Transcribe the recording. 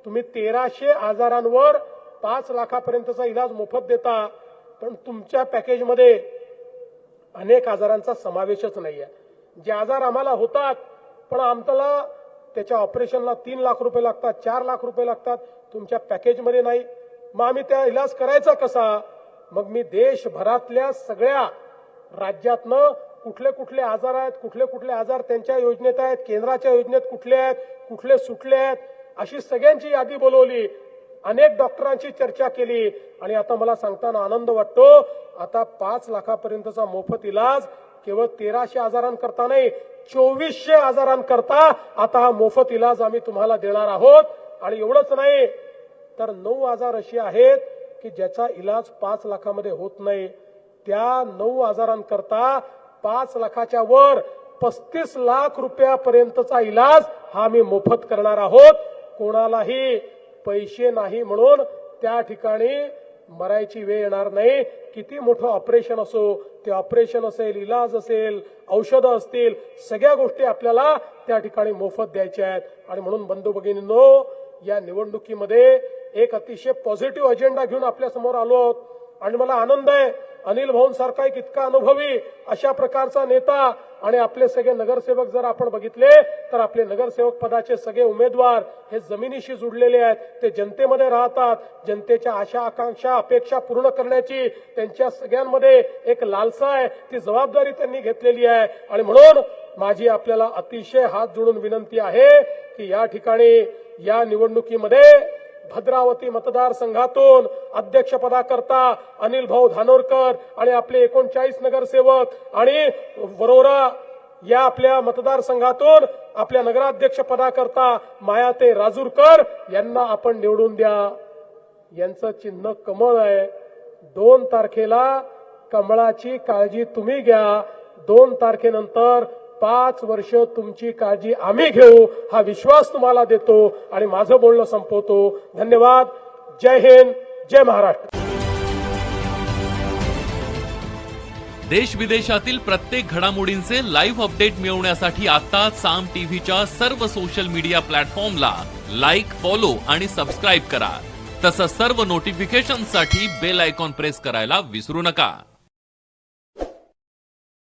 तुम्ही 1300 आजारांवर 5 लाखापर्यंतचा इलाज मोफत देता, पण तुमच्या पॅकेजमध्ये अनेक आजारांचा समावेशच नाहीये. जे आजार आम्हाला होतात पण आम्हाला त्याच्या ऑपरेशनला 3 लाख रुपये लागतात, 4 लाख रुपये लागतात, तुमच्या पॅकेजमध्ये नाही. मग आम्ही त्या इलाज करायचा कसा? मग मी देशभरातल्या सगळ्या राज्यातनं कुठले कुठले आजार आहेत, कुठले कुठले आजार त्यांच्या योजनेत आहेत, केंद्राच्या योजनेत कुठले आहेत, कुठले सुटले आहेत, अशी सगळ्यांची यादी बोलवली. अनेक डॉक्टरांची चर्चा केली आणि आता मला सांगताना आनंद वाटतो, आता 5 लाखापर्यंतचा मोफत इलाज केवळ 1300 आजारांकरता नाही, 2400 आजारांकरता आता हा मोफत इलाज आम्ही तुम्हाला देणार आहोत. आणि एवढंच नाही तर 9 आजार असे आहेत की ज्याचा इलाज 5 लाखामध्ये होत नाही. त्या 9 आजारांकरता 5 लाखाच्या वर 35 लाख रुपयापर्यंतचा इलाज हा मी मोफत करणार आहोत. कोणालाही पैसे नाही म्हणून त्या ठिकाणी मरायची वेळ येणार नाही. किती मोठं ऑपरेशन असो, ते ऑपरेशन असेल, इलाज असेल, औषधं असतील, सगळ्या गोष्टी आपल्याला त्या ठिकाणी मोफत द्यायच्या आहेत. आणि म्हणून बंधू भगिनींनो, या निवडणुकीमध्ये एक अतिशय पॉझिटिव्ह अजेंडा घेऊन आपल्या समोर आलो आहोत. आणि मला आनंद आहे, अनिल भाऊंसारखा एक इतका अनुभवी अशा प्रकारचा नेता आणि आपले सगळे नगरसेवक जर आपण बघितले तर आपले नगरसेवक पदाचे सगळे उमेदवार हे जमिनीशी जुडलेले आहेत. ते जनतेमध्ये राहतात. जनतेच्या आशा आकांक्षा अपेक्षा पूर्ण करण्याची त्यांच्या सगळ्यांमध्ये एक लालसा आहे. ती जबाबदारी त्यांनी घेतलेली आहे. आणि म्हणून माझी आपल्याला अतिशय हात जोडून विनंती आहे की या ठिकाणी या निवडणुकीमध्ये भद्रावती मतदारसंघातून अध्यक्षपदाकरता अनिल भाऊ धानोरकर आणि आपले 39 नगरसेवक आणि वरोरा या आपल्या मतदारसंघातून आपल्या नगराध्यक्ष पदाकरता मायाते राजूरकर यांना आपण निवडून द्या. यांचं चिन्ह कमळ आहे. 2 तारखेला कमळाची काळजी तुम्ही घ्या. 2 तारखेनंतर 5 वर्ष तुमची काळजी आम्ही घेऊ, हा विश्वास तुम्हाला देतो आणि माझं बोलणं संपवतो. धन्यवाद. जय हिंद, जय महाराष्ट्र. देश विदेशातील प्रत्येक घडामोडींचे लाईव्ह अपडेट मिळवण्यासाठी आता साम टीव्हीच्या सर्व सोशल मीडिया प्लॅटफॉर्मला लाईक, फॉलो आणि सबस्क्राईब करा. तसंच सर्व नोटिफिकेशनसाठी बेल आयकॉन प्रेस करायला विसरू नका.